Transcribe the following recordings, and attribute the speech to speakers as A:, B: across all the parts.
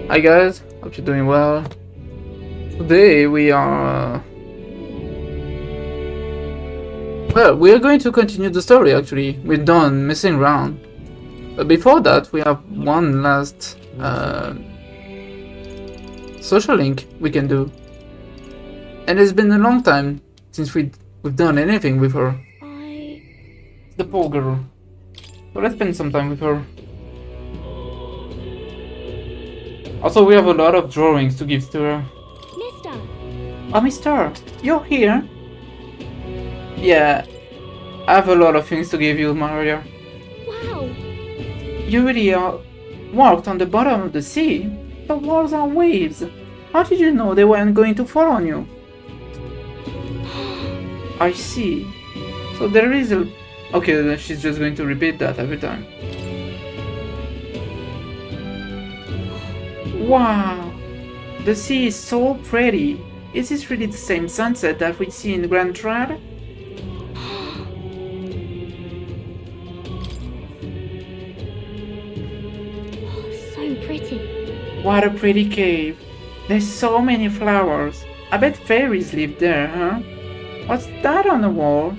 A: Hi guys, hope you're doing well. Today we are... we are going to continue the story actually. We're done messing around. But before that, we have one last social link we can do. And it's been a long time since we've done anything with her. The poor girl. So let's spend some time with her. Also, we have a lot of drawings to give to her.
B: Mister!
A: Oh, mister, you're here? Yeah, I have a lot of things to give you, Maria.
B: Wow!
A: You really walked on the bottom of the sea? The walls are waves. How did you know they weren't going to fall on you? I see. So there is a... Okay, then she's just going to repeat that every time. Wow! The sea is so pretty. Is this really the same sunset that we see in Grand Trad?
B: So pretty.
A: What a pretty cave. There's so many flowers. I bet fairies live there, huh? What's that on the wall?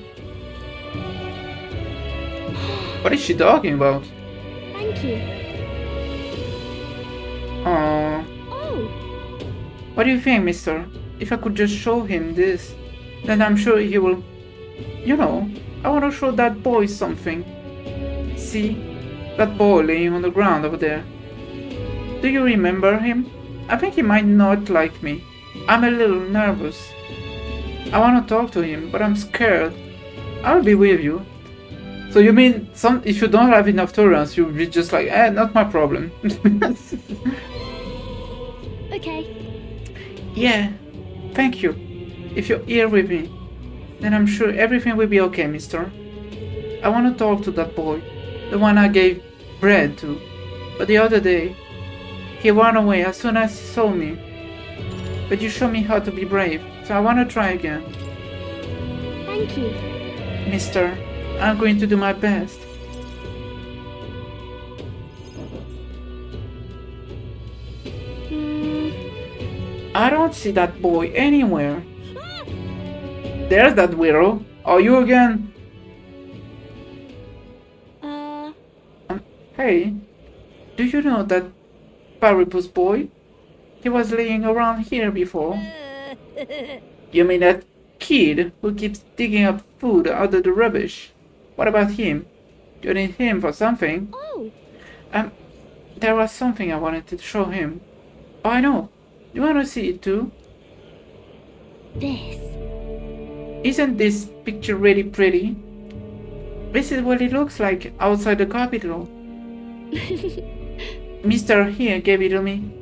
A: What is she talking about?
B: Thank you.
A: Aww.
B: Oh!
A: What do you think, mister? If I could just show him this, then I'm sure he will... You know, I want to show that boy something. See? That boy laying on the ground over there. Do you remember him? I think he might not like me. I'm a little nervous. I want to talk to him, but I'm scared. I'll be with you. So you mean if you don't have enough tolerance, you'll be just like, not my problem.
B: Okay.
A: Yeah, thank you. If you're here with me, then I'm sure everything will be okay, mister. I want to talk to that boy, the one I gave bread to. But the other day, he ran away as soon as he saw me. But you showed me how to be brave, so I want to try again.
B: Thank you.
A: Mister, I'm going to do my best. I don't see that boy anywhere. There's that weirdo. Are you again? Hey, do you know that Paripus boy? He was laying around here before. You mean that kid who keeps digging up food out of the rubbish? What about him? You need him for something?
B: Oh!
A: There was something I wanted to show him. Oh, I know. You want to see it too?
B: This.
A: Isn't this picture really pretty? This is what it looks like outside the capital. Mr. here gave it to me.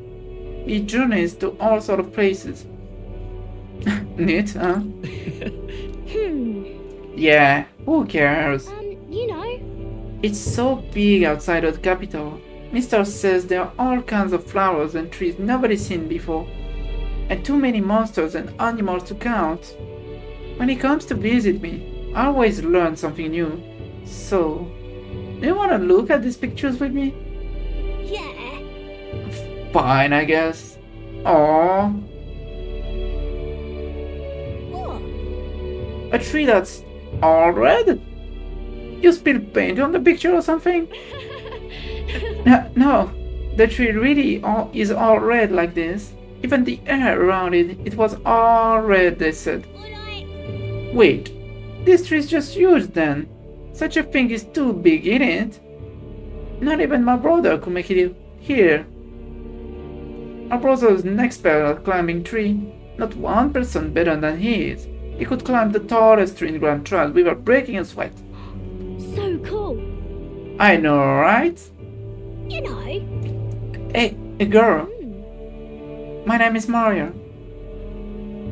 A: He journeys to all sort of places. Neat, huh? Yeah, who cares?
B: You know.
A: It's so big outside of the capital. Mr. says there are all kinds of flowers and trees nobody's seen before, and too many monsters and animals to count. When he comes to visit me, I always learn something new. So, do you want to look at these pictures with me?
B: Yeah.
A: Fine, I guess. Aww.
B: What?
A: A tree that's all red? You spilled paint on the picture or something? No, the tree really is all red like this. Even the air around it was all red, they said. Wait, this tree is just huge then. Such a thing is too big, isn't it? Not even my brother could make it here. My brother is an expert at climbing tree. Not one person better than he is. He could climb the tallest tree in Grand Trad without breaking a sweat.
B: So cool.
A: I know, right?
B: You know.
A: Hey, a girl. My name is Mario.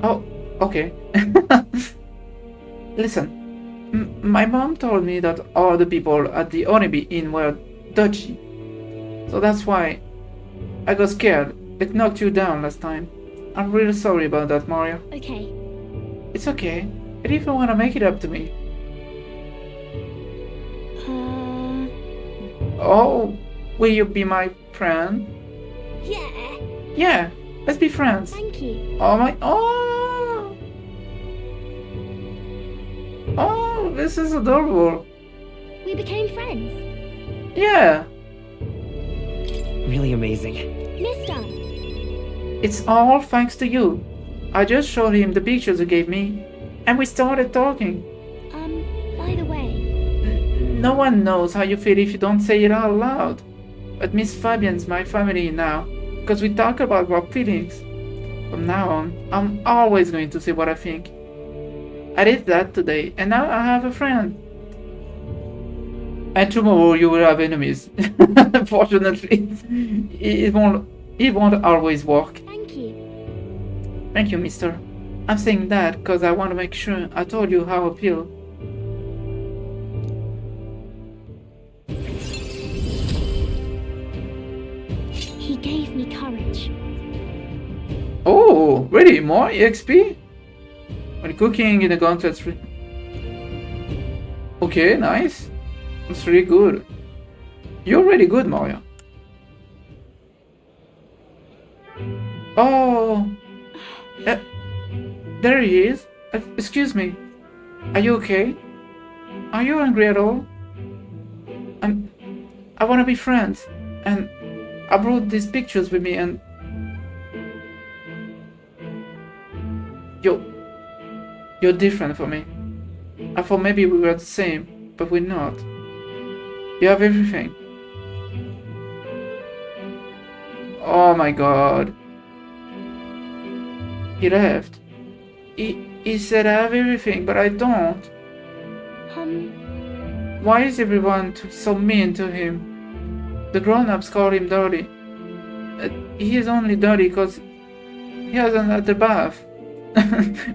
A: Oh, okay. Listen, my mom told me that all the people at the Onibi Inn were dodgy. So that's why I got scared. It knocked you down last time. I'm really sorry about that, Mario.
B: Okay.
A: It's okay. I didn't even want to make it up to me. Oh, will you be my friend?
B: Yeah.
A: Yeah, let's be friends.
B: Thank you.
A: Oh my. Oh, this is adorable.
B: We became friends.
A: Yeah,
C: Really amazing.
B: Mister.
A: it's all thanks to you. I just showed him the pictures you gave me, and we started talking.
B: By the way,
A: No one knows how you feel if you don't say it out loud. But Miss Fabian's my family now, because we talk about our feelings. From now on, I'm always going to say what I think. I did that today, and now I have a friend. And tomorrow you will have enemies. Fortunately, it won't always work.
B: thank you.
A: Thank you, mister. I'm saying that because I want to make sure I told you how I feel.
B: He gave me courage.
A: Oh, really? More EXP? When cooking in the gauntlet tree. Okay, nice. That's really good. You're really good, Mario. Oh, there he is. Excuse me. Are you okay? Are you angry at all? I want to be friends, and I brought these pictures with me, and you're different for me. I thought maybe we were the same, but we're not. You have everything. Oh my god. He left. He said I have everything, but I don't. Why is everyone so mean to him? The grown-ups call him dirty. He is only dirty because he hasn't had the bath.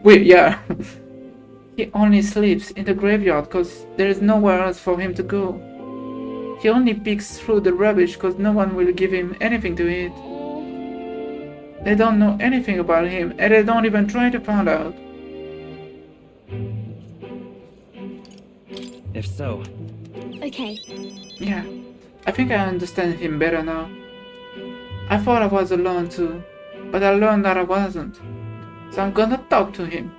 A: Wait, yeah. He only sleeps in the graveyard because there is nowhere else for him to go. He only picks through the rubbish because no one will give him anything to eat. They don't know anything about him, and they don't even try to find out.
C: If so,
B: Okay.
A: Yeah, I think I understand him better now. I thought I was alone too, but I learned that I wasn't. So I'm gonna talk to him.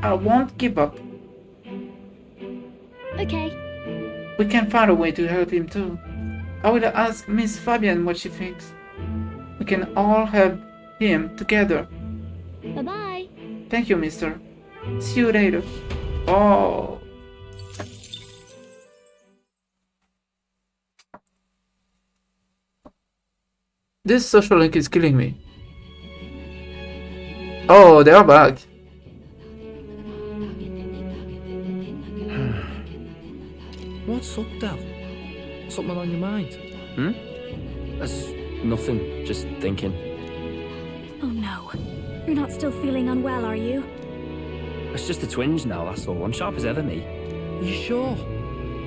A: I won't give up.
B: Okay.
A: We can find a way to help him too. I will ask Miss Fabian what she thinks. We can all help him together.
B: Bye-bye.
A: Thank you, mister. See you later. Oh. This social link is killing me. Oh, they are back.
D: What's up, Del? Something on your mind?
C: that's nothing. Just thinking.
E: Oh no. You're not still feeling unwell, are you?
C: It's just a twinge now, that's all. I'm sharp as ever, me.
D: You sure?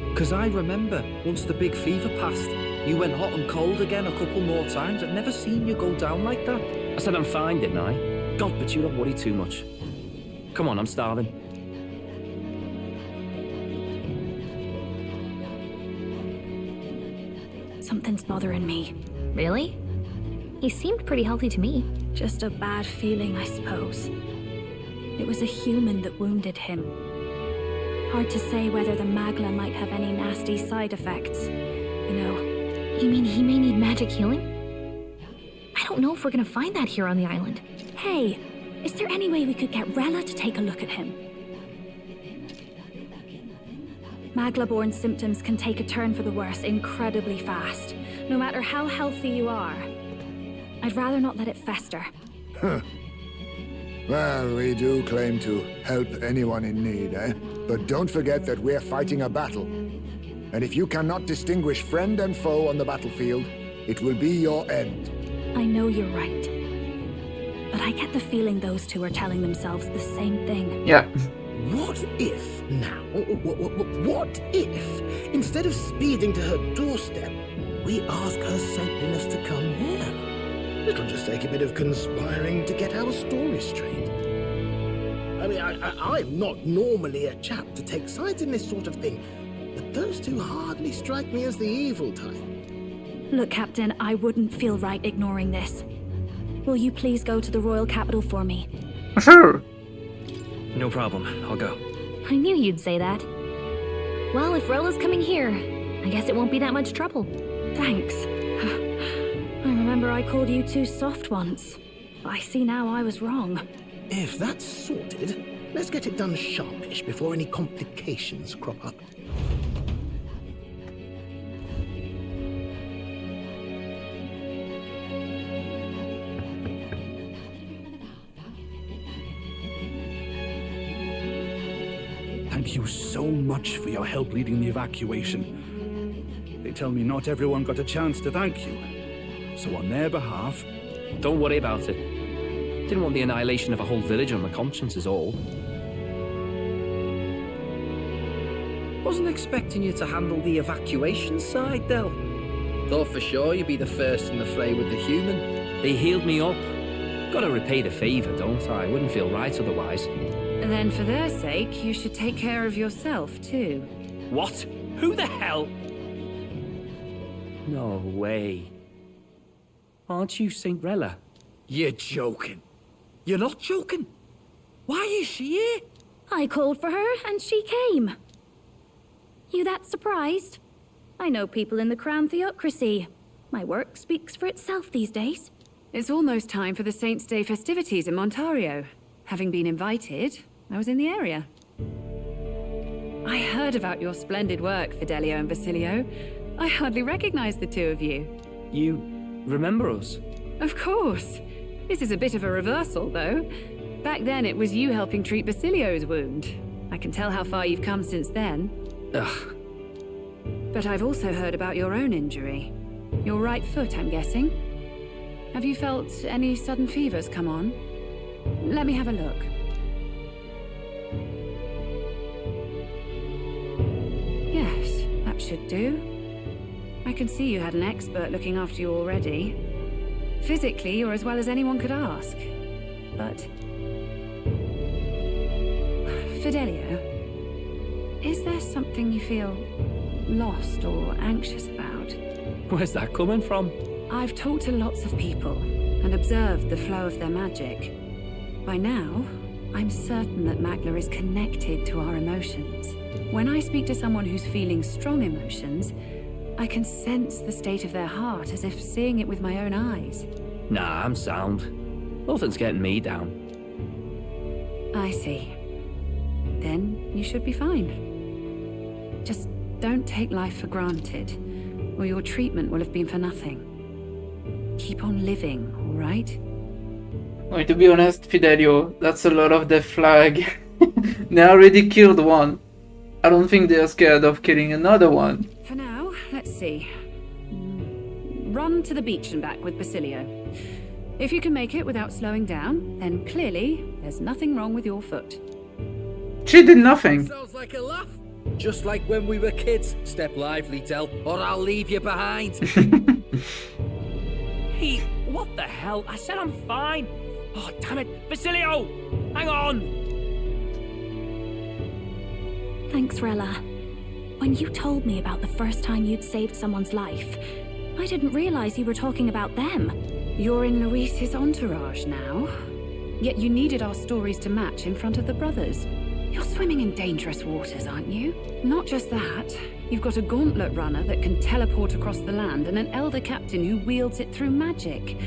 D: Because I remember once the big fever passed, you went hot and cold again a couple more times. I've never seen you go down like that.
C: I said I'm fine, didn't I? God, but you don't worry too much. Come on, I'm starving.
E: Something's bothering me.
F: Really? He seemed pretty healthy to me.
E: Just a bad feeling, I suppose. It was a human that wounded him. Hard to say whether the Magla might have any nasty side effects. You know.
F: You mean he may need magic healing? I don't know if we're gonna find that here on the island.
E: Hey, is there any way we could get Rella to take a look at him? Magla-born symptoms can take a turn for the worse incredibly fast, no matter how healthy you are. I'd rather not let it fester.
G: Well, we do claim to help anyone in need, eh? But don't forget that we're fighting a battle. And if you cannot distinguish friend and foe on the battlefield, it will be your end.
E: I know you're right. But I get the feeling those two are telling themselves the same thing.
A: Yeah.
H: What if now? What if, instead of speeding to her doorstep, we ask her saintliness to come here? It'll just take a bit of conspiring to get our story straight. I mean, I'm not normally a chap to take sides in this sort of thing, but those two hardly strike me as the evil type.
E: Look, Captain, I wouldn't feel right ignoring this. Will you please go to the royal capital for me?
A: Sure.
C: No problem. I'll go.
F: I knew you'd say that. Well, if Rella's coming here, I guess it won't be that much trouble.
E: Thanks. I remember I called you too soft once. I see now I was wrong.
H: If that's sorted, let's get it done sharpish before any complications crop up.
I: Thank you so much for your help leading the evacuation. They tell me not everyone got a chance to thank you. So on their behalf...
C: Don't worry about it. Didn't want the annihilation of a whole village on my conscience is all.
D: Wasn't expecting you to handle the evacuation side, Del. Thought for sure you'd be the first in the fray with the human.
C: They healed me up. Gotta repay the favor, don't I? Wouldn't feel right otherwise.
J: Then for their sake, you should take care of yourself, too.
C: What? Who the hell? No way. Aren't you Saint Rella?
D: You're joking. You're not joking. Why is she here?
E: I called for her and she came. You that surprised? I know people in the Crown Theocracy. My work speaks for itself these days.
J: It's almost time for the Saints' Day festivities in Montario. Having been invited, I was in the area. I heard about your splendid work, Fidelio and Basilio. I hardly recognized the two of you.
C: You remember us?
J: Of course. This is a bit of a reversal, though. Back then, it was you helping treat Basilio's wound. I can tell how far you've come since then.
C: Ugh.
J: But I've also heard about your own injury. Your right foot, I'm guessing. Have you felt any sudden fevers come on? Let me have a look. Yes, that should do. I can see you had an expert looking after you already. Physically, you're as well as anyone could ask. But... Fidelio, is there something you feel lost or anxious about?
C: Where's that coming from?
J: I've talked to lots of people and observed the flow of their magic. By now, I'm certain that Magla is connected to our emotions. When I speak to someone who's feeling strong emotions, I can sense the state of their heart as if seeing it with my own eyes.
C: Nah, I'm sound. Nothing's getting me down.
J: I see. Then you should be fine. Just don't take life for granted, or your treatment will have been for nothing. Keep on living, all right?
A: Well, to be honest, Fidelio, that's a lot of the flag. They already killed one. I don't think they're scared of killing another one.
J: For now, let's see. Run to the beach and back with Basilio. If you can make it without slowing down, then clearly there's nothing wrong with your foot.
A: She did nothing.
D: Sounds like a laugh. Just like when we were kids. Step lively, Del, or I'll leave you behind.
C: Hey, what the hell? I said I'm fine. Oh, damn it. Basilio! Hang on!
E: Thanks, Rella. When you told me about the first time you'd saved someone's life, I didn't realize you were talking about them.
J: You're in Luis's entourage now. Yet you needed our stories to match in front of the brothers. You're swimming in dangerous waters, aren't you? Not just that. You've got a gauntlet runner that can teleport across the land and an elder captain who wields it through magic.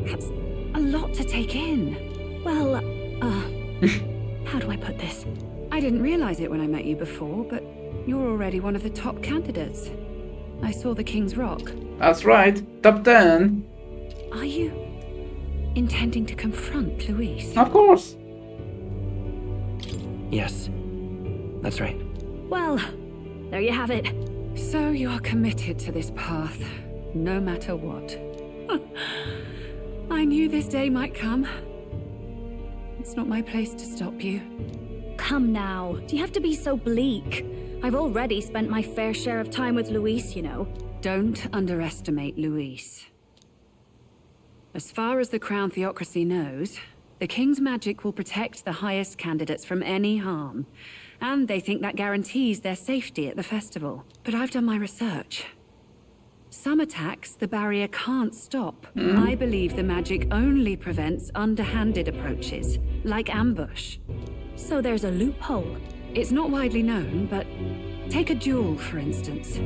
J: That's a lot to take in.
E: Well, how do I put this?
J: I didn't realize it when I met you before, but you're already one of the top candidates. I saw the King's Rock.
A: That's right, top 10.
J: Are you intending to confront Luis?
A: Of course.
C: Yes, that's right.
E: Well, there you have it.
J: So you are committed to this path, no matter what. I knew this day might come. It's not my place to stop you.
E: Come now, do you have to be so bleak? I've already spent my fair share of time with Luis, you know.
J: Don't underestimate Luis. As far as the Crown Theocracy knows, the King's magic will protect the highest candidates from any harm, and they think that guarantees their safety at the festival. But I've done my research. Some attacks the barrier can't stop. I believe the magic only prevents underhanded approaches, like ambush.
E: So there's a loophole.
J: It's not widely known, but take a duel, for instance.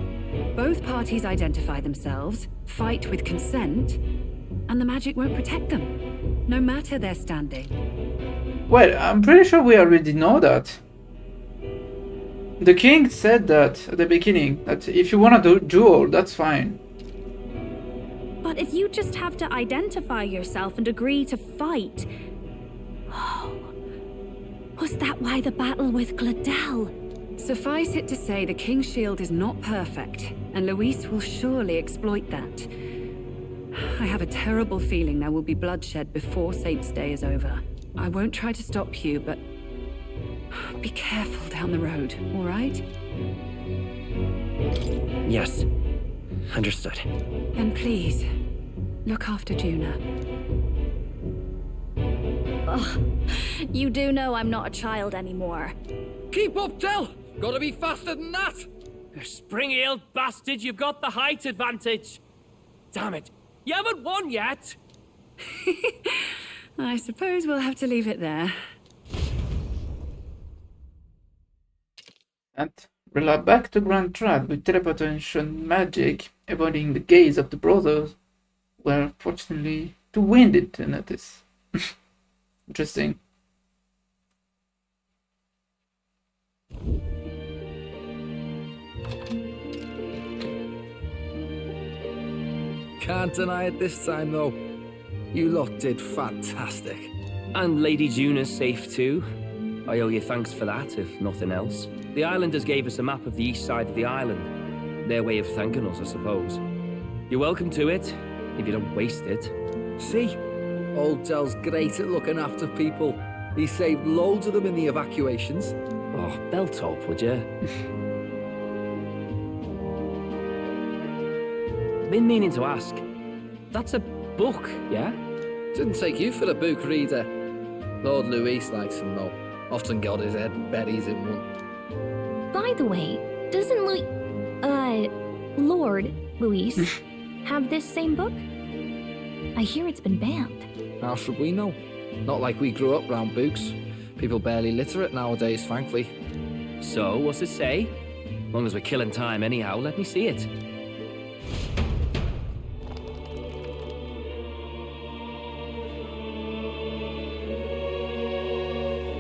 J: Both parties identify themselves, fight with consent, and the magic won't protect them, no matter their standing.
A: Well, I'm pretty sure we already know that. The king said that at the beginning, that if you want to do duel, that's fine.
E: But if you just have to identify yourself and agree to fight... Was that why the battle with Gladel?
J: Suffice it to say, the King's Shield is not perfect, and Luis will surely exploit that. I have a terrible feeling there will be bloodshed before Saint's Day is over. I won't try to stop you, but be careful down the road, all right?
C: Yes. Understood.
J: And please, look after Juna.
E: Ugh. You do know I'm not a child anymore.
D: Keep up, Del! Gotta be faster than that!
C: You spring-heeled bastard, you've got the height advantage. Damn it, you haven't won yet.
J: I suppose we'll have to leave it there.
A: And we're back to Grand Trad with teleportation magic, avoiding the gaze of the brothers, who are fortunately too winded to notice. Interesting.
D: Can't deny it this time, though. You lot did fantastic.
C: And Lady Juna's safe too. I owe you thanks for that, if nothing else. The islanders gave us a map of the east side of the island. Their way of thanking us, I suppose. You're welcome to it, if you don't waste it.
D: See? Old Del's great at looking after people. He saved loads of them in the evacuations.
C: Oh, belt up, would you? Been meaning to ask. That's a book, yeah?
D: Didn't take you for a book reader. Lord Luis likes them, though. Often got his head berries in one.
F: By the way, doesn't Lord Luis have this same book? I hear it's been banned.
D: How should we know? Not like we grew up round books. People barely literate nowadays, frankly.
C: So, what's it say? As long as we're killing time anyhow, let me see it.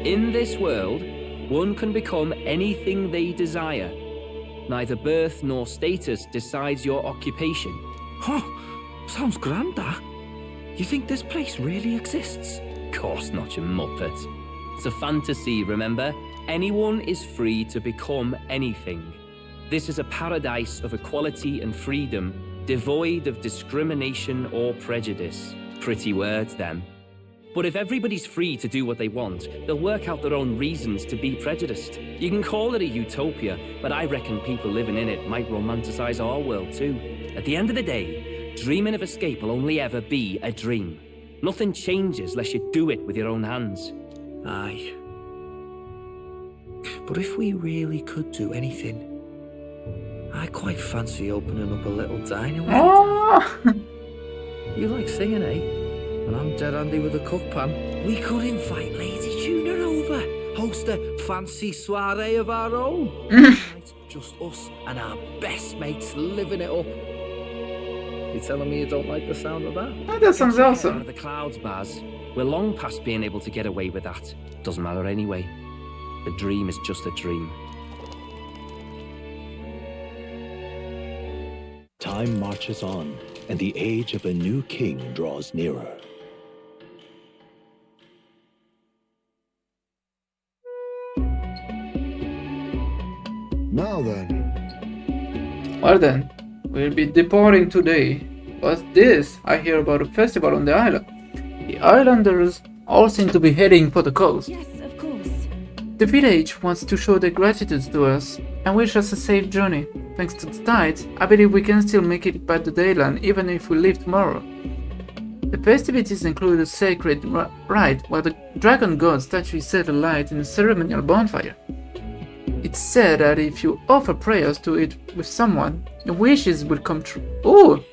C: In this world, one can become anything they desire. Neither birth nor status decides your occupation.
D: Huh, sounds grand, that. You think this place really exists?
C: Of course not, you muppet. It's a fantasy, remember? Anyone is free to become anything. This is a paradise of equality and freedom, devoid of discrimination or prejudice. Pretty words, them. But if everybody's free to do what they want, they'll work out their own reasons to be prejudiced. You can call it a utopia, but I reckon people living in it might romanticize our world too. At the end of the day, dreaming of escape will only ever be a dream. Nothing changes unless you do it with your own hands.
H: Aye. But if we really could do anything, I quite fancy opening up a little diner.
A: Oh!
D: You like singing, eh? And I'm dead handy with a cook pan.
H: We could invite Lady Juna over, host a fancy soiree of our own. Just us and our best mates living it up.
D: You telling me you don't like the sound of that?
A: Oh, that sounds
C: Out
A: awesome.
C: of the clouds, Baz. We're long past being able to get away with that. Doesn't matter anyway. The dream is just a dream.
K: Time marches on, and the age of a new king draws nearer.
G: Now then.
A: Well then, we'll be departing today. What's this? I hear about a festival on the island. The islanders all seem to be heading for the coast.
J: Yes, of course.
A: The village wants to show their gratitude to us and wish us a safe journey. Thanks to the tides, I believe we can still make it by the daylight even if we leave tomorrow. The festivities include a sacred rite where the dragon god statue is set alight in a ceremonial bonfire. It It's said that if you offer prayers to it with someone, your wishes will come true. Oh!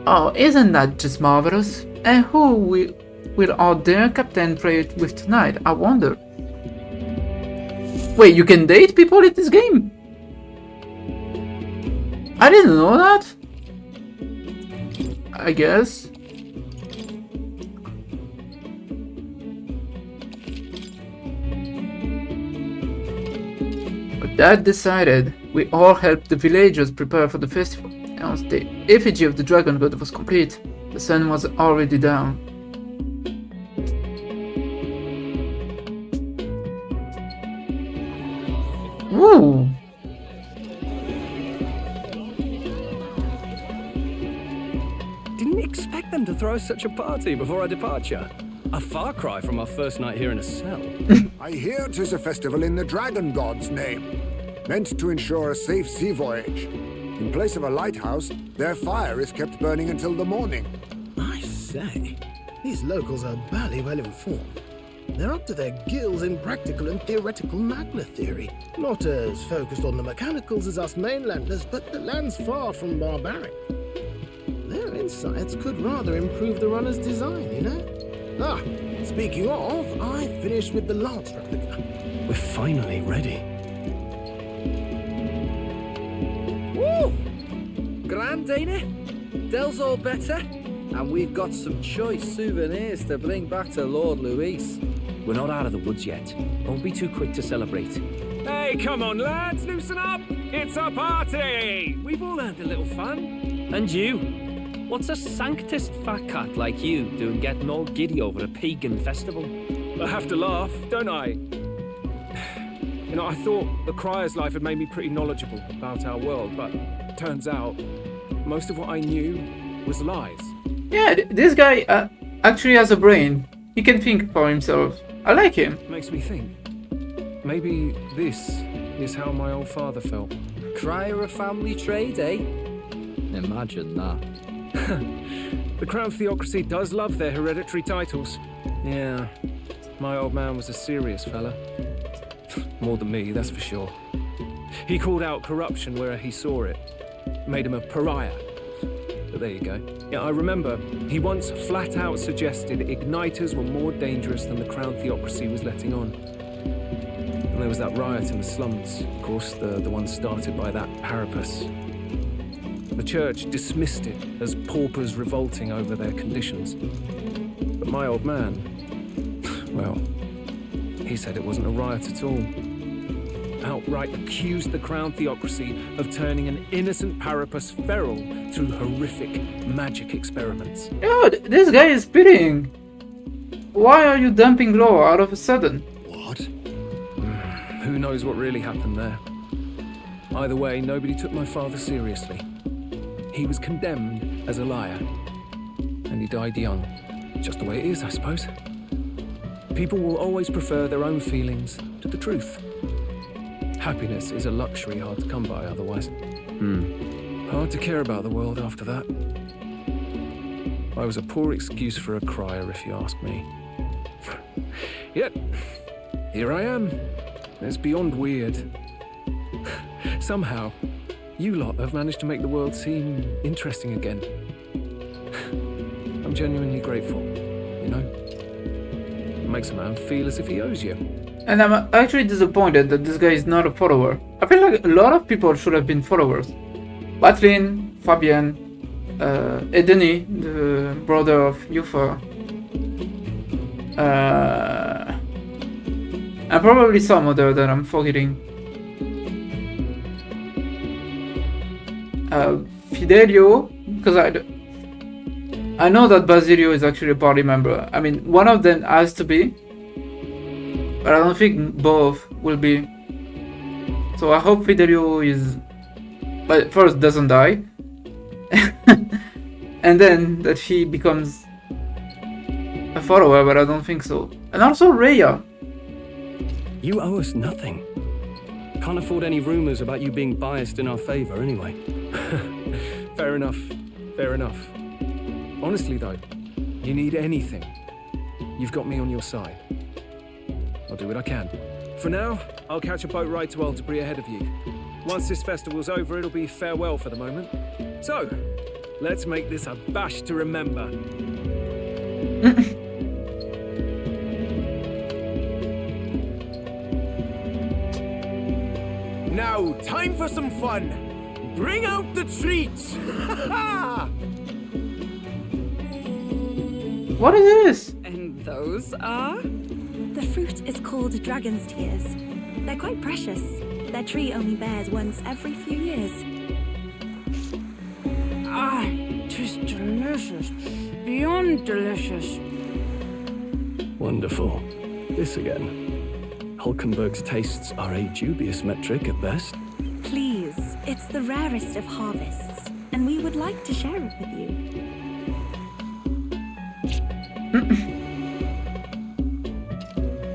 A: Oh, isn't that just marvelous? And who will our dear captain pray with tonight, I wonder? Wait, you can date people in this game? I didn't know that. I guess. But that decided, we all helped the villagers prepare for the festival. And once the effigy of the dragon god was complete, the sun was already down. Woo!
L: Didn't expect them to throw such a party before our departure. A far cry from our first night here in a cell.
G: I hear 'tis a festival in the dragon god's name, meant to ensure a safe sea voyage. In place of a lighthouse, their fire is kept burning until the morning.
H: I say, these locals are barely well informed. They're up to their gills in practical and theoretical magna theory. Not as focused on the mechanicals as us mainlanders, but the land's far from barbaric. Their insights could rather improve the runner's design, you know? Ah, speaking of, I finished with the lance replica.
L: We're finally ready.
D: Woo! Grand, ain't it? Dell's all better, and we've got some choice souvenirs to bring back to Lord Luis.
C: We're not out of the woods yet. Don't be too quick to celebrate.
M: Hey, come on, lads, loosen up! It's a party! We've all had a little fun.
C: And you? What's a sanctist fat cat like you doing getting all giddy over a pagan festival?
M: I have to laugh, don't I? You know, I thought the Crier's life had made me pretty knowledgeable about our world, but turns out most of what I knew was lies.
A: Yeah, this guy actually has a brain. He can think for himself. I like him.
M: Makes me think. Maybe this is how my old father felt.
D: Crier a family trade, eh? Imagine that.
M: The Crown Theocracy does love their hereditary titles. Yeah, my old man was a serious fella. More than me, that's for sure. He called out corruption where he saw it. Made him a pariah. But there you go. Yeah, I remember he once flat out suggested igniters were more dangerous than the Crown Theocracy was letting on. And there was that riot in the slums, of course, the one started by that Parapus. The church dismissed it as paupers revolting over their conditions. But my old man, well, he said it wasn't a riot at all. Outright accused the Crown Theocracy of turning an innocent Parapus feral through horrific magic experiments.
A: Yo, this guy is spitting. Why are you dumping lore out of a sudden?
M: What? Who knows what really happened there? Either way, nobody took my father seriously. He was condemned as a liar. And he died young. Just the way it is, I suppose. People will always prefer their own feelings to the truth. Happiness is a luxury hard to come by otherwise. Hard to care about the world after that. I was a poor excuse for a crier, if you ask me. Yet, here I am. It's beyond weird. Somehow, you lot have managed to make the world seem interesting again. I'm genuinely grateful, you know? It makes a man feel as if he owes you.
A: And I'm actually disappointed that this guy is not a follower. I feel like a lot of people should have been followers. Batlin, Fabian, Edeni, the brother of Yufa. And probably some other that I'm forgetting. Fidelio, because I know that Basilio is actually a party member. I mean, one of them has to be, but I don't think both will be. So I hope Fidelio is, but first doesn't die, and then that he becomes a follower. But I don't think so. And also Rhea.
L: You owe us nothing. Can't afford any rumors about you being biased in our favor, anyway.
M: Fair enough. Fair enough. Honestly, though, you need anything, you've got me on your side. I'll do what I can. For now, I'll catch a boat ride to Alderbury ahead of you. Once this festival's over, it'll be farewell for the moment. So, let's make this a bash to remember.
N: Now, time for some fun. Bring out the treats!
A: What is this?
E: And those are? The fruit is called dragon's tears. They're quite precious. Their tree only bears once every few years.
J: Ah, 'tis delicious. Beyond delicious.
L: Wonderful. This again. Hulkenberg's tastes are a dubious metric at best.
E: Please, it's the rarest of harvests, and we would like to share it with you.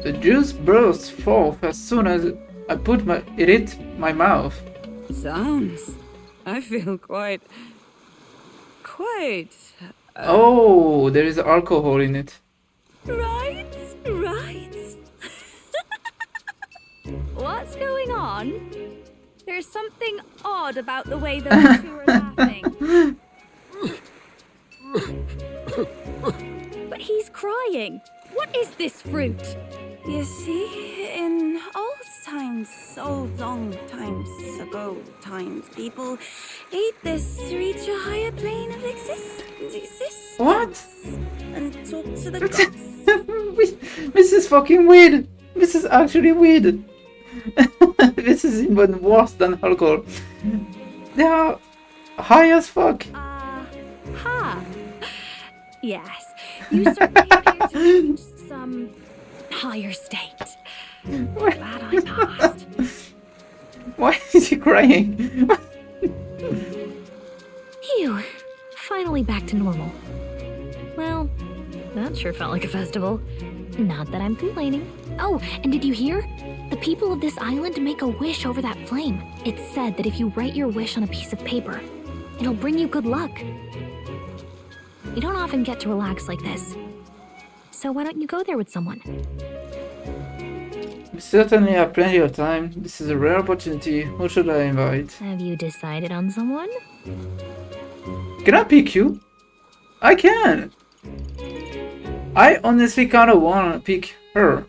A: The juice bursts forth as soon as I put it in my mouth.
J: Sounds. I feel quite.
A: Oh, there is alcohol in it.
E: Right. What's going on? There's something odd about the way those two are laughing. But he's crying. What is this fruit?
O: You see, in old times, so long times ago, people ate this to reach a higher plane of existence.
A: What?
O: And talk to the gods.
A: This is fucking weird. This is actually weird. This is even worse than alcohol. They are high as fuck.
E: Ha! Yes, you certainly appear to reach some higher state. Glad I passed.
A: Why is he crying?
F: Phew. Finally back to normal. Well, that sure felt like a festival. Not that I'm complaining. Oh, and did you hear? The people of this island make a wish over that flame. It's said that if you write your wish on a piece of paper, it'll bring you good luck. You don't often get to relax like this. So why don't you go there with someone?
A: We certainly have plenty of time. This is a rare opportunity. Who should I invite?
F: Have you decided on someone?
A: Can I pick you? I can! I honestly kinda wanna pick her.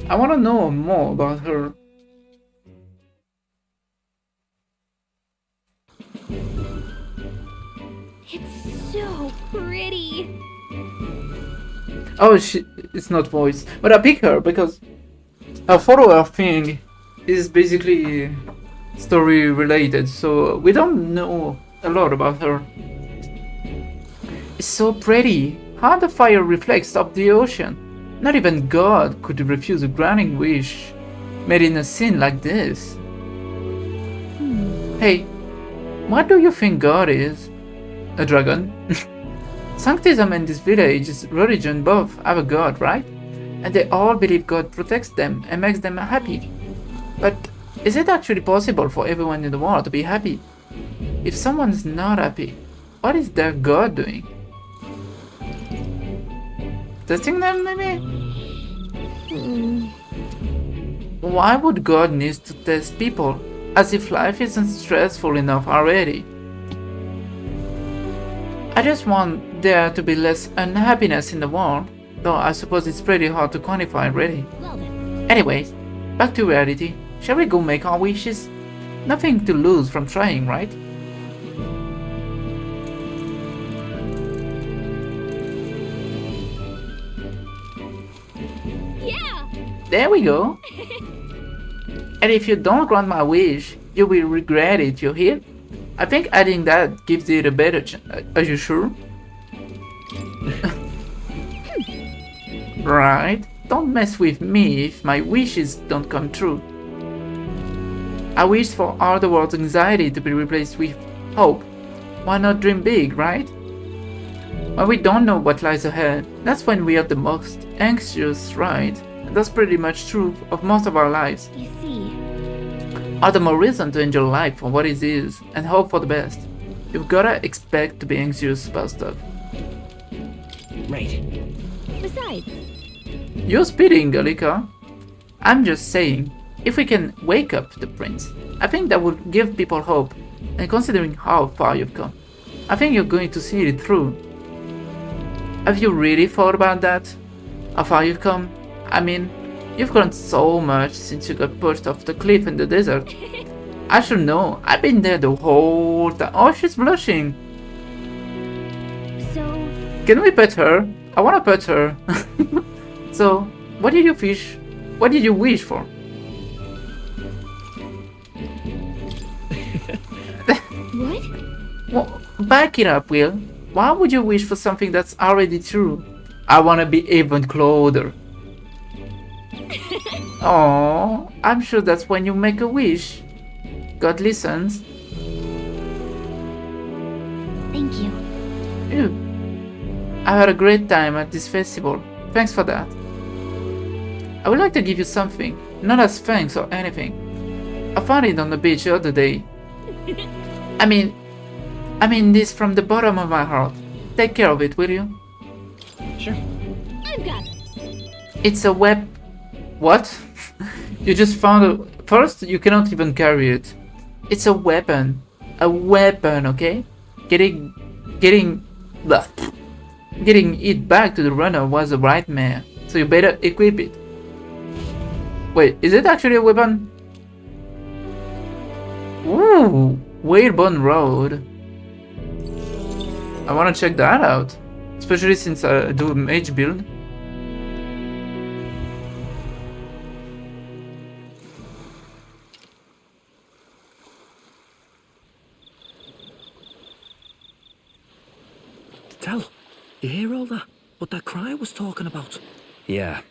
A: I wanna know more about her.
B: It's so pretty.
A: Oh, it's not voice. But I pick her because her follower thing is basically story related, so we don't know a lot about her. It's so pretty. How the fire reflects off the ocean. Not even God could refuse a granting wish made in a scene like this. Hey, what do you think God is? A dragon? Sanctism and this village's religion both have a God, right? And they all believe God protects them and makes them happy. But is it actually possible for everyone in the world to be happy? If someone's not happy, what is their God doing? Testing them, maybe? Why would God need to test people? As if life isn't stressful enough already. I just want there to be less unhappiness in the world, though I suppose it's pretty hard to quantify really. Anyways, back to reality. Shall we go make our wishes? Nothing to lose from trying, right?
B: Yeah!
A: There we go. And if you don't grant my wish, you will regret it, you hear? I think adding that gives it a better chance. Are you sure? Right? Don't mess with me if my wishes don't come true. I wish for all the world's anxiety to be replaced with hope. Why not dream big, right? When we don't know what lies ahead, that's when we are the most anxious, right? And that's pretty much true of most of our lives.
B: You see,
A: All the more reason to enjoy life for what it is and hope for the best. You've gotta expect to be anxious about stuff.
L: Right.
B: besides,
A: You're speeding, Galika. I'm just saying, if we can wake up the prince, I think that would give people hope. And considering how far you've come, I think you're going to see it through. Have you really thought about that? How far you've come? I mean, you've grown so much since you got pushed off the cliff in the desert. I should know. I've been there the whole time. Oh, she's blushing.
F: So...
A: Can we pet her? I wanna pet her. So, what did you wish? What did you wish for?
F: What?
A: Well, back it up, Will. Why would you wish for something that's already true? I wanna be even closer. Oh, I'm sure that's when you make a wish. God listens.
F: Thank you.
A: I had a great time at this festival. Thanks for that. I would like to give you something, not as thanks or anything. I found it on the beach the other day. I mean this from the bottom of my heart. Take care of it, will you?
L: Sure.
F: I've got it.
A: It's a web... What? You just found a... First, you cannot even carry it. It's a weapon. A weapon, okay? Getting it back to the runner was the right man. So you better equip it. Wait, is it actually a weapon? Ooh, Whalebone Road. I wanna check that out. Especially since I do a mage build.
H: Tell, you hear all that? What that cry was talking about?
C: Yeah.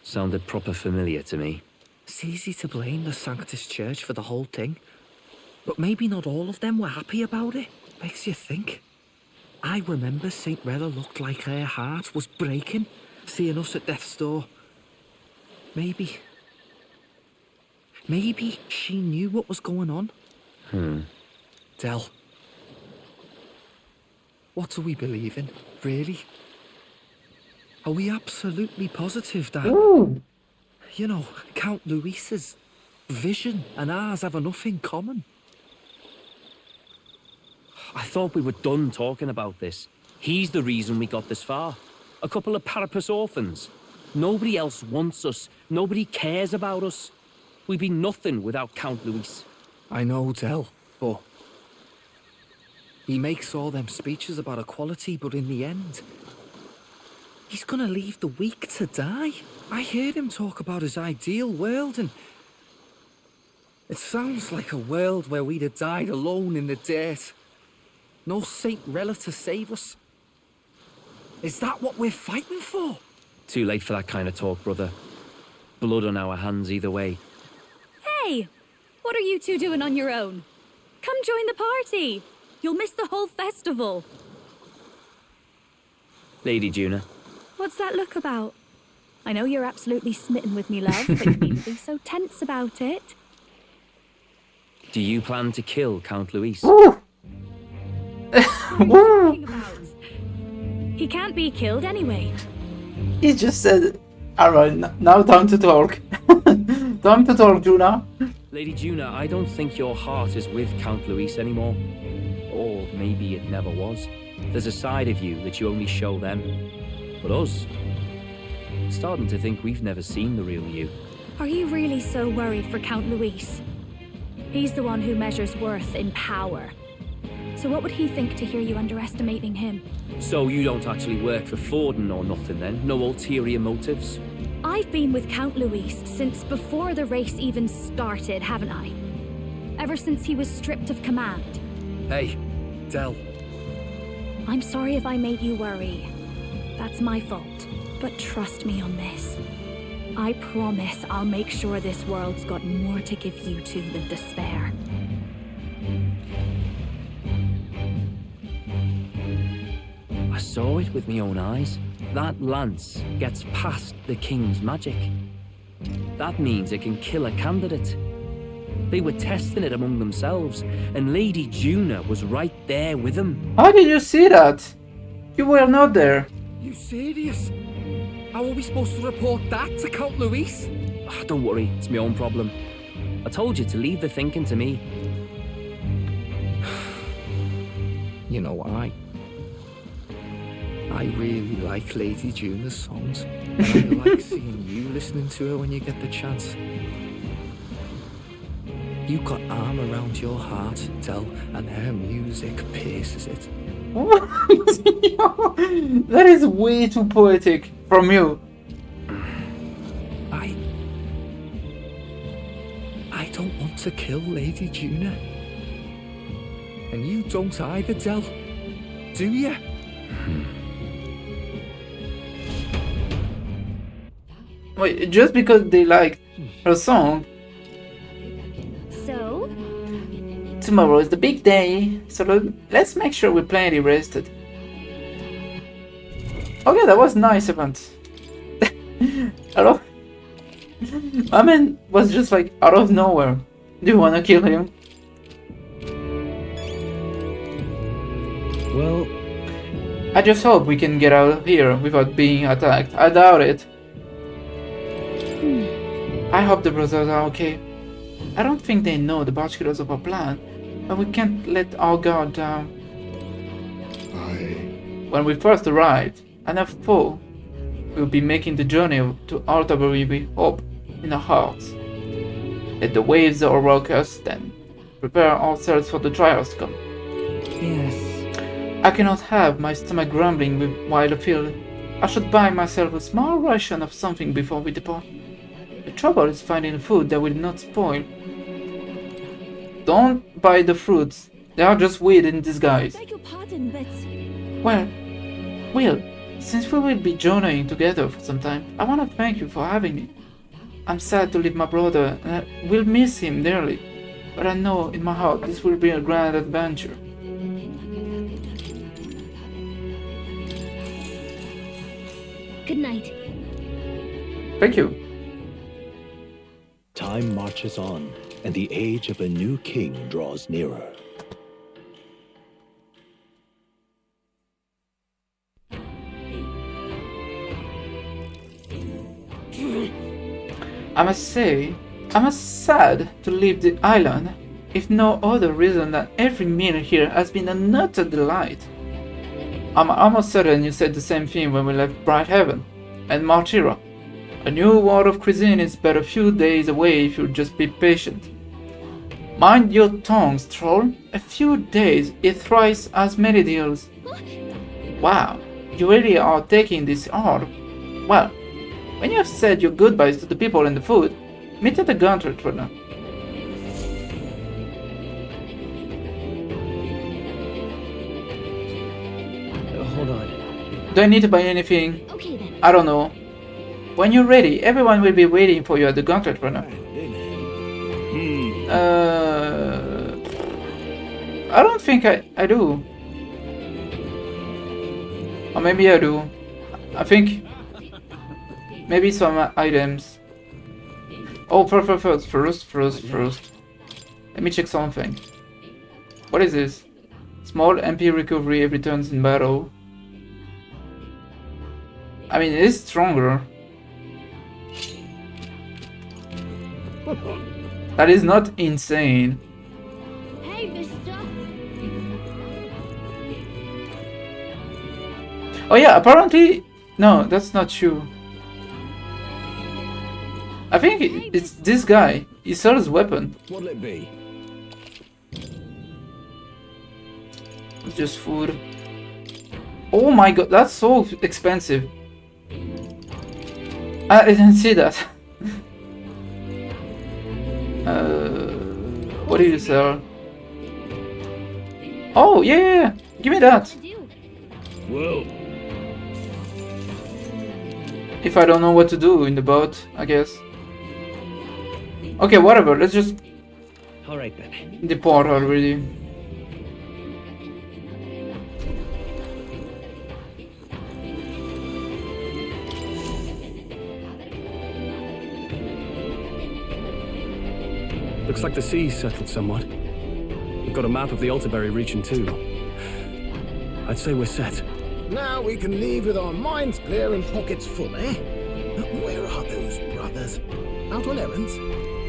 C: Sounded proper familiar to me.
H: It's easy to blame the Sanctus Church for the whole thing. But maybe not all of them were happy about it. Makes you think. I remember St. Rella looked like her heart was breaking, seeing us at death's door. Maybe she knew what was going on. Del, what do we believe in, really? Are we absolutely positive that, you know, Count Luis's vision and ours have enough in common?
C: I thought we were done talking about this. He's the reason we got this far. A couple of Parapus orphans. Nobody else wants us. Nobody cares about us. We'd be nothing without Count Luis.
H: I know, Del, but he makes all them speeches about equality, but in the end, he's gonna leave the weak to die. I heard him talk about his ideal world, and it sounds like a world where we'd have died alone in the dirt. No Saint Rella to save us. Is that what we're fighting for?
C: Too late for that kind of talk, brother. Blood on our hands either way.
E: Hey! What are you two doing on your own? Come join the party! You'll miss the whole festival.
C: Lady Juna.
E: What's that look about? I know you're absolutely smitten with me, love, but you needn't be so tense about it.
C: Do you plan to kill Count Luis?
E: What are you talking about? He can't be killed anyway.
A: He just said, alright, now time to talk. Time to talk, Juna.
C: Lady Juna, I don't think your heart is with Count Luis anymore. Or maybe it never was. There's a side of you that you only show them. But us, starting to think we've never seen the real you.
E: Are you really so worried for Count Luis? He's the one who measures worth in power. So what would he think to hear you underestimating him?
C: So you don't actually work for Forden or nothing then? No ulterior motives?
E: I've been with Count Luis since before the race even started, haven't I? Ever since he was stripped of command.
H: Hey, Del.
E: I'm sorry if I made you worry. That's my fault. But trust me on this. I promise I'll make sure this world's got more to give you two than despair.
C: I saw it with my own eyes. That lance gets past the king's magic. That means it can kill a candidate. They were testing it among themselves, and Lady Juna was right there with them.
A: How did you see that? You were not there.
H: You serious? How are we supposed to report that to Count Luis?
C: Don't worry, it's my own problem. I told you to leave the thinking to me.
D: You know what, I really like Lady Juna's songs. And I like seeing you listening to her when you get the chance. You got arm around your heart, Del, and her music pierces it.
A: That is way too poetic from you.
D: I don't want to kill Lady Juna. And you don't either, Del. Do you?
A: Wait, just because they like her song.
B: So?
A: Tomorrow is the big day, so let's make sure we're plenty rested. Okay, that was nice, Evans. My man was just like out of nowhere. Do you wanna kill him?
D: Well,
A: I just hope we can get out of here without being attacked. I doubt it. I hope the brothers are okay. I don't think they know the particulars of our plan, but we can't let our guard down. When we first arrived, enough foe will be making the journey to Altabury with hope in our hearts. Let the waves overwhelm us, then prepare ourselves for the trials to come.
D: Yes.
A: I cannot have my stomach grumbling while afield. I should buy myself a small ration of something before we depart. The trouble is finding food that will not spoil. Don't buy the fruits. They are just weed in disguise.
B: Beg your pardon, but...
A: Well, Will, since we will be journeying together for some time, I want to thank you for having me. I'm sad to leave my brother, and I will miss him dearly. But I know in my heart this will be a grand adventure.
B: Good night.
A: Thank you.
K: Time marches on, and the age of a new king draws nearer.
A: I must say, I'm sad to leave the island, if no other reason than every meal here has been an utter delight. I'm almost certain you said the same thing when we left Bright Heaven and Martira. A new world of cuisine is but a few days away if you'll just be patient. Mind your tongues, troll. A few days is thrice as many deals. Wow, you really are taking this hard. Well, when you have said your goodbyes to the people and the food, meet at the gauntlet runner.
L: Hold on.
A: Do I need to buy anything?
B: Okay then.
A: I don't know. When you're ready, everyone will be waiting for you at the gauntlet runner. I don't think I do. Or maybe I do. I think maybe some items. Oh, first. Let me check something. What is this? Small MP recovery every turn in battle. I mean, it is stronger. That is not insane.
B: Hey, mister.
A: Oh yeah, apparently... No, that's not true. I think it's this guy. He sells weapon.
L: What'll it be?
A: It's just food. Oh my god, that's so expensive. I didn't see that. What do you sell? Oh, yeah. Give me that.
L: Whoa.
A: If I don't know what to do in the boat, I guess. Okay, whatever. Let's just
L: Alright then.
A: depart already.
L: Looks like the sea's settled somewhat. We've got a map of the Altabury region too. I'd say we're set.
H: Now we can leave with our minds clear and pockets full, eh? Where are those brothers? Out on errands?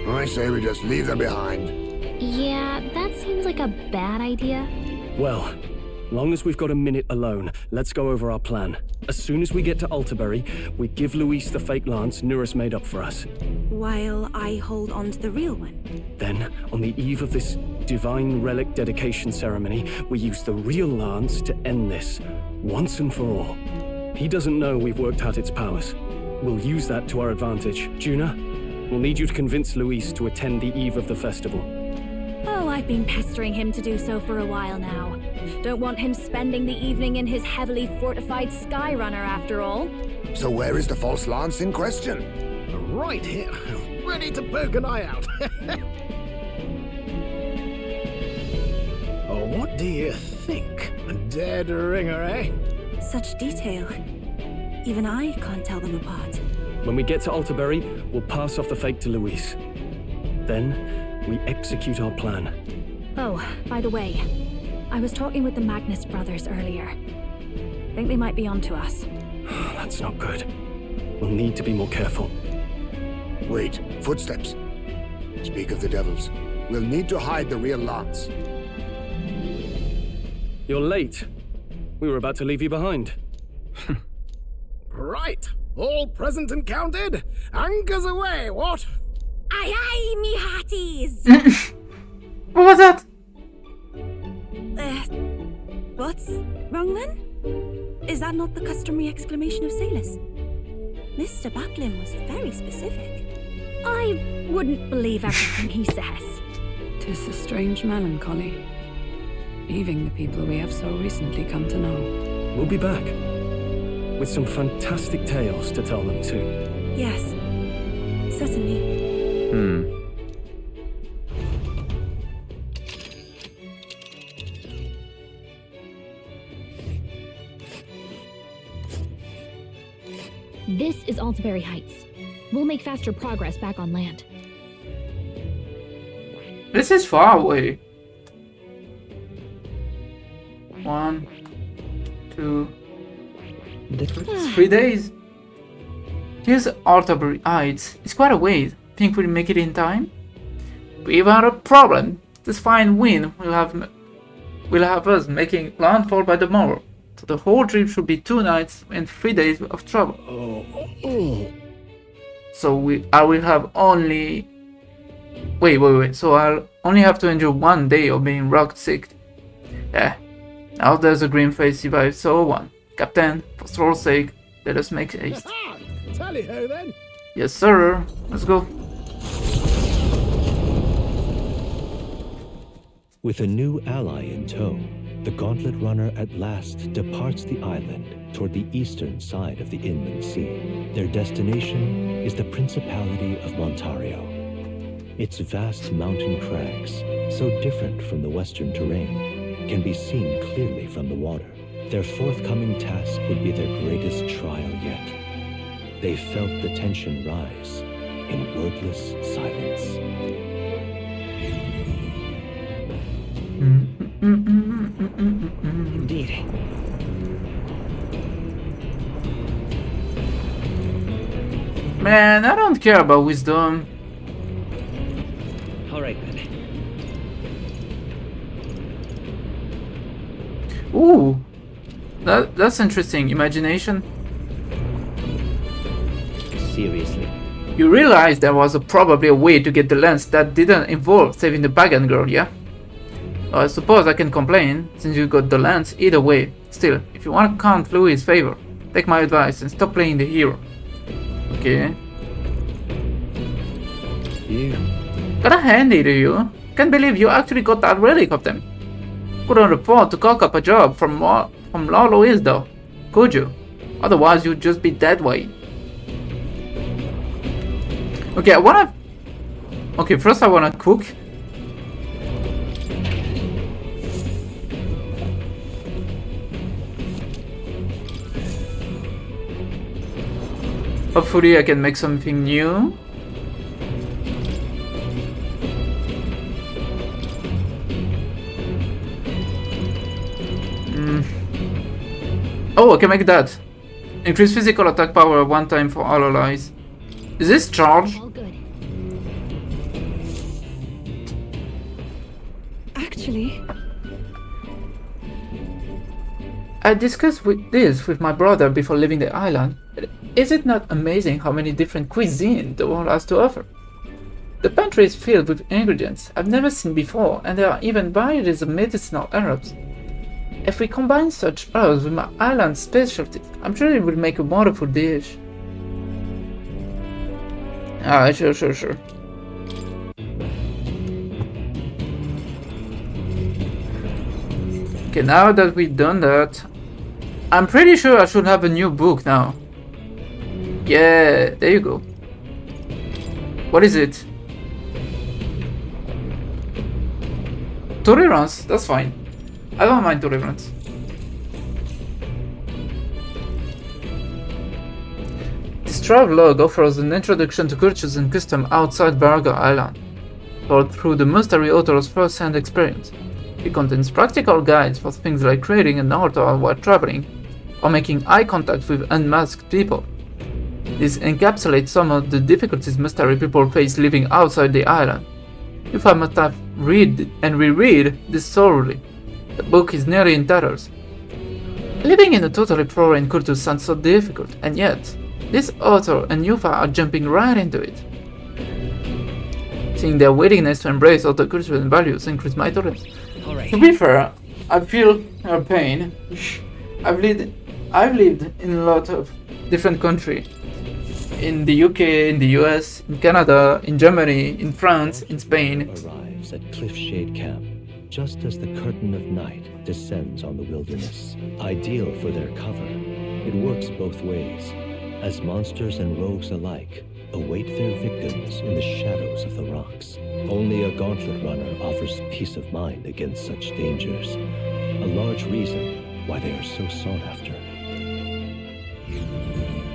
G: I say we just leave them behind.
F: Yeah, that seems like a bad idea.
L: Well, long as we've got a minute alone, let's go over our plan. As soon as we get to Altabury, we give Luis the fake lance Nuris made up for us.
O: While I hold on to the real one.
L: Then, on the eve of this divine relic dedication ceremony, we use the real lance to end this, once and for all. He doesn't know we've worked out its powers. We'll use that to our advantage. Juna, we'll need you to convince Luis to attend the eve of the festival.
E: Oh, I've been pestering him to do so for a while now. Don't want him spending the evening in his heavily fortified Skyrunner after all.
G: So where is the false lance in question?
H: Right here, ready to poke an eye out. Oh, what do you think? A dead ringer, eh?
O: Such detail. Even I can't tell them apart.
L: When we get to Altabury, we'll pass off the fake to Luis. Then, we execute our plan.
E: Oh, by the way, I was talking with the Magnus brothers earlier. Think they might be onto us.
L: That's not good. We'll need to be more careful.
G: Wait, footsteps. Speak of the devils. We'll need to hide the real lance.
L: You're late. We were about to leave you behind.
H: Right, all present and counted? Anchors away, what?
O: Aye aye, me hearties!
A: What was that?
O: What's wrong then? Is that not the customary exclamation of sailors? Mr. Buckland was very specific.
E: I wouldn't believe everything he says.
J: 'Tis a strange melancholy, leaving the people we have so recently come to know.
L: We'll be back, with some fantastic tales to tell them too.
O: Yes, certainly.
F: This is Altabury Heights. We'll make faster progress back on land.
A: This is far away. 1, 2, 3 days. Here's Altabury Heights. It's quite a ways. Think we'll make it in time? Without a problem. This fine wind will have us making landfall by tomorrow. So the whole trip should be 2 nights and 3 days of travel. So I will have only... Wait. So I'll only have to endure 1 day of being rock sick. Yeah. Now there's a green face survive, so one. Captain, for Stroll's sake, let us make haste.
H: Tally-ho then.
A: Yes, sir. Let's go.
K: With a new ally in tow, the Gauntlet Runner at last departs the island toward the eastern side of the inland sea. Their destination is the Principality of Montario. Its vast mountain crags, so different from the western terrain, can be seen clearly from the water. Their forthcoming task would be their greatest trial yet. They felt the tension rise in wordless silence.
H: Indeed.
A: Man, I don't care about wisdom.
C: Alright then.
A: Ooh, that's interesting. Imagination.
C: Seriously.
A: You realize there was probably a way to get the lens that didn't involve saving the Bagan girl, yeah? Well, I suppose I can complain, since you got the lens either way. Still, if you want to count Louis' favor, take my advice and stop playing the hero. Okay. Gotta hand it to you. Can't believe you actually got that relic of them. Couldn't afford to cock up a job from La Louise though, could you? Otherwise you'd just be dead weight. Okay, Okay, first I wanna cook. Hopefully I can make something new. Oh, I can make that. Increase physical attack power 1 time for all allies. Is this charged?
F: All good.
A: I discussed this with my brother before leaving the island. Is it not amazing how many different cuisine the world has to offer? The pantry is filled with ingredients I've never seen before, and there are even varieties of medicinal herbs. If we combine such herbs with my island's specialties, I'm sure it will make a wonderful dish. Alright, sure. Okay, now that we've done that, I'm pretty sure I should have a new book now. Yeah, there you go. What is it? Tolerance, that's fine. I don't mind tolerance. This travelogue offers an introduction to cultures and customs outside Varga Island, told through the mystery author's first-hand experience. It contains practical guides for things like creating an altar while traveling, or making eye contact with unmasked people. This encapsulates some of the difficulties mystery people face living outside the island. If I must have read and reread this thoroughly. The book is nearly in tatters. Living in a totally foreign culture sounds so difficult, and yet, this author and Yufa are jumping right into it. Seeing their willingness to embrace other cultures and values increase my tolerance. To be fair, I feel her pain. I've lived in a lot of different countries. In the UK, in the US, in Canada, in Germany, in France, in Spain.
K: Arrives at Cliffshade Camp just as the curtain of night descends on the wilderness. Ideal for their cover, it works both ways, as monsters and rogues alike await their victims in the shadows of the rocks. Only a gauntlet runner offers peace of mind against such dangers, a large reason why they are so sought after.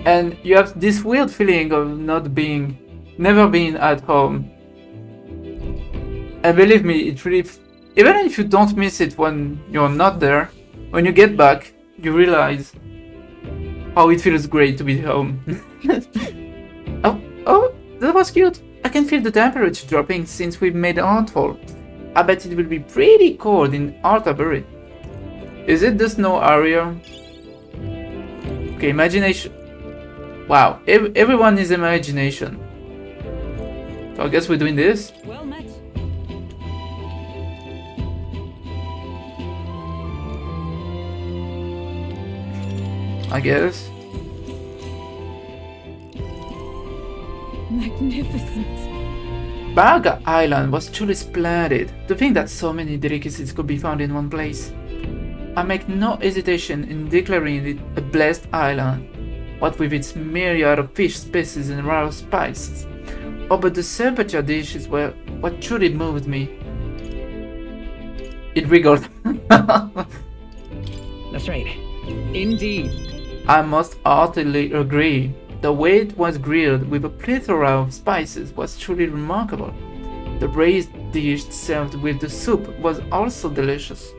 A: And you have this weird feeling of never being at home. And believe me, it really, even if you don't miss it when you're not there, when you get back, you realize how it feels great to be home. oh, that was cute. I can feel the temperature dropping since we made landfall. I bet it will be pretty cold in Artabury. Is it the snow area? Okay, imagination. Wow, everyone is imagination. So I guess we're doing this.
J: Well met.
A: I guess.
J: Magnificent.
A: Barga Island was truly splendid. To think that so many delicacies could be found in one place. I make no hesitation in declaring it a blessed island. What with its myriad of fish species and rare spices. Oh, but the Serpatia dishes were what truly moved me. It wriggled.
C: That's right. Indeed.
A: I must heartily agree. The way it was grilled with a plethora of spices was truly remarkable. The braised dish served with the soup was also delicious.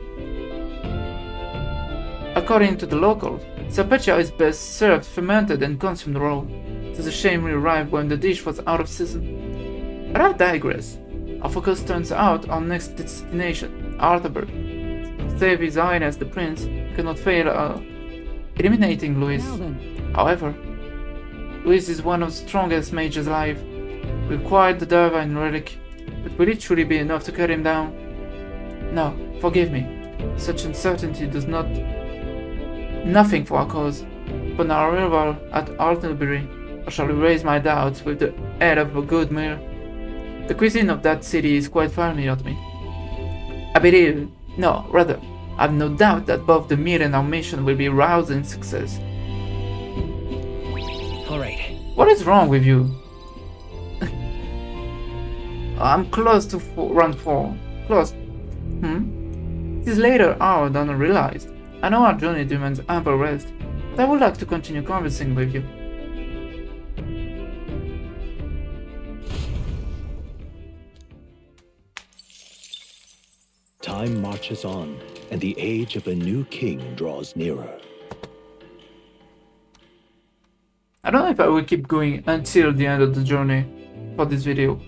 A: According to the locals, Serpatia is best served fermented and consumed raw. It is a shame we arrived when the dish was out of season. But I digress. Our focus turns out our next destination, Arthurburg. To save His Highness the Prince, we cannot fail eliminating Louis. However, Louis is one of the strongest mages alive. We acquired the divine relic, but will it truly be enough to cut him down? No, forgive me. Such uncertainty does nothing for our cause. Upon our arrival at Arthurbury, I shall erase my doubts with the aid of a good meal. The cuisine of that city is quite familiar to me. I have no doubt that both the meal and our mission will be a rousing success.
C: Alright.
A: What is wrong with you? I'm close to run 4. Close. It is later hour than I realized. I know our journey demands ample rest, but I would like to continue conversing with you.
K: Time marches on, and the age of a new king draws nearer.
A: I don't know if I will keep going until the end of the journey for this video.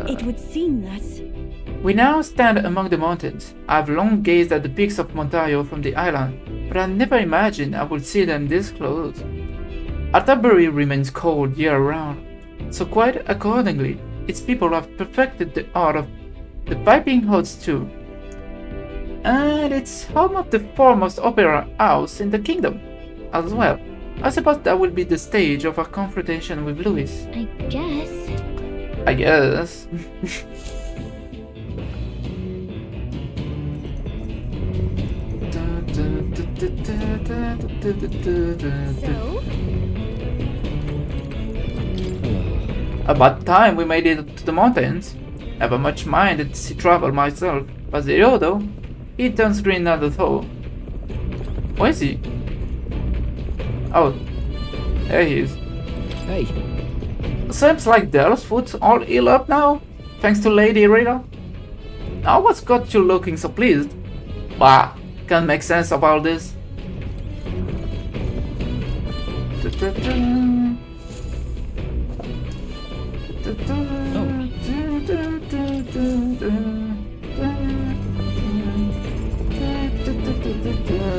O: It would seem that.
A: We now stand among the mountains. I have long gazed at the peaks of Montayo from the island. but I never imagined I would see them this close. Atterbury remains cold year-round, so quite accordingly, its people have perfected the art of the piping hot stew. And it's home of the foremost opera house in the kingdom, as well. I suppose that will be the stage of our confrontation with Louis. I guess. About time we made it to the mountains. Never much minded sea travel myself, but though, he turns green at the thought. Where is he? Oh, there he is.
L: Hey.
A: Seems like Dell's foot's all ill up now, thanks to Lady Rita. Now what's got you looking so pleased? Bah, can't make sense of all this.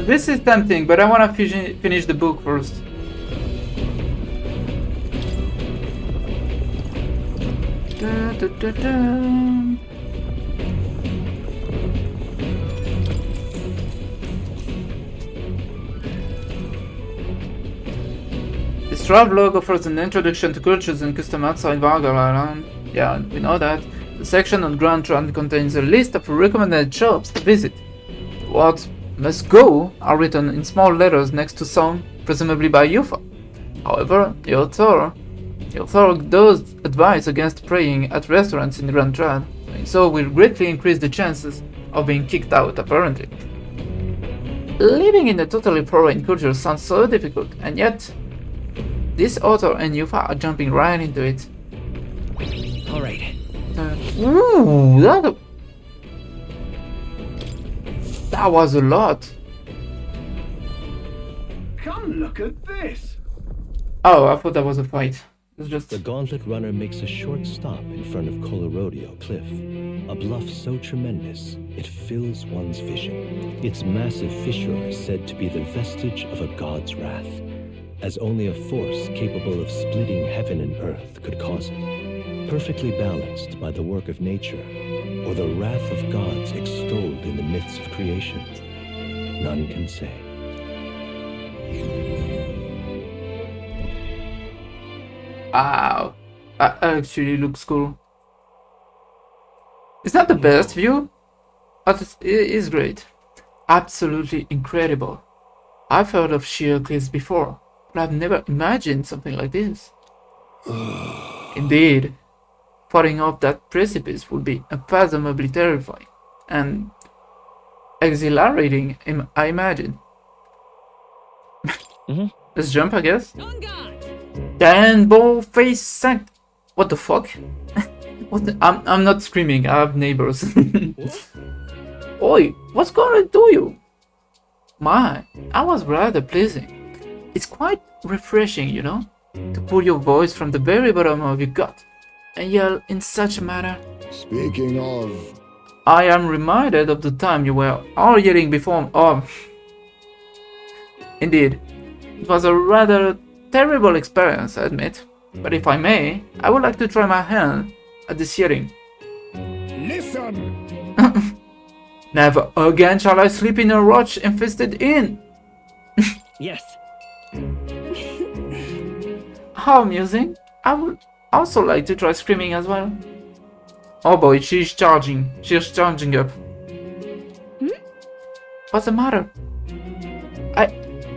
A: This is tempting, but I want to finish the book first. This travelogue offers an introduction to cultures and customs outside Vargal Island. Yeah, we know that. The section on Grand Trunk contains a list of recommended shops to visit. The words "must go" are written in small letters next to some, presumably by Yufa. However, the author does advise against praying at restaurants in Grand Trad, and so will greatly increase the chances of being kicked out, apparently. Living in a totally foreign culture sounds so difficult, and yet this author and Yufa are jumping right into it.
L: Alright.
A: Ooh, that was a lot.
I: Come look at this.
A: Oh, I thought that was a fight. It's just...
K: The Gauntlet Runner makes a short stop in front of Colorodeo Cliff, a bluff so tremendous it fills one's vision. Its massive fissure is said to be the vestige of a god's wrath, as only a force capable of splitting heaven and earth could cause it. Perfectly balanced by the work of nature, or the wrath of gods extolled in the myths of creation, none can say.
A: Wow, that actually looks cool. It's not the best view, but it is great. Absolutely incredible. I've heard of sheer cliffs before, but I've never imagined something like this. Indeed, falling off that precipice would be unfathomably terrifying and exhilarating, I imagine. Let's jump, I guess. Dan ball face sank. What the fuck? I'm not screaming. I have neighbors. Oi, what's gonna do you? My, I was rather pleasing. It's quite refreshing, you know, to pull your voice from the very bottom of your gut and yell in such a manner.
G: Speaking of...
A: I am reminded of the time you were all yelling before... Oh. Indeed, it was a rather terrible experience, I admit. But if I may, I would like to try my hand at this yelling.
G: Listen!
A: Never again shall I sleep in a roach-infested inn.
L: Yes.
A: How amusing. I would also like to try screaming as well. Oh boy, she's charging. She's charging up. What's the matter?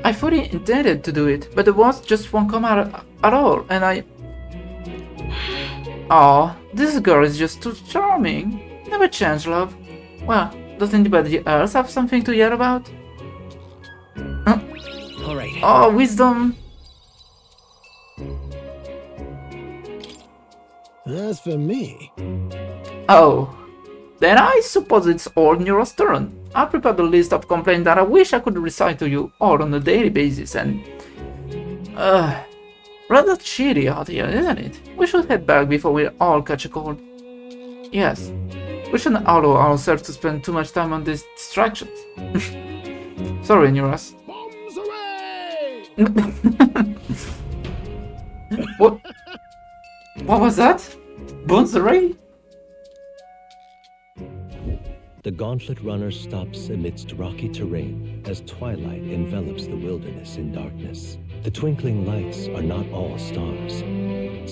A: I fully intended to do it, but the words just won't come out at all, and I... Oh, this girl is just too charming. Never change, love. Well, does anybody else have something to yell about?
L: Alright.
A: Oh, wisdom!
H: As for me...
A: Oh, then I suppose it's all Neura's turn. I prepared a list of complaints that I wish I could recite to you all on a daily basis and... rather chilly out here, isn't it? We should head back before we all catch a cold. Yes, we shouldn't allow ourselves to spend too much time on these distractions. Sorry, Neuras. What? What was that? Bonsaray?
K: The Gauntlet Runner stops amidst rocky terrain as twilight envelops the wilderness in darkness. The twinkling lights are not all stars.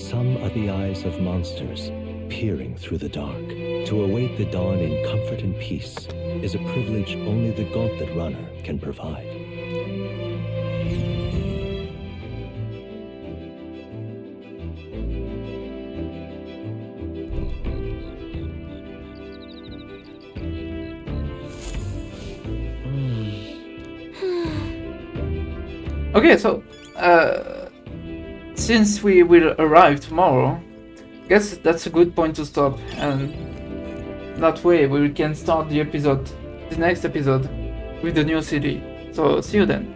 K: Some are the eyes of monsters peering through the dark. To await the dawn in comfort and peace is a privilege only the Gauntlet Runner can provide.
A: Okay, so since we will arrive tomorrow, I guess that's a good point to stop, and that way we can start the next episode, with the new city. So see you then.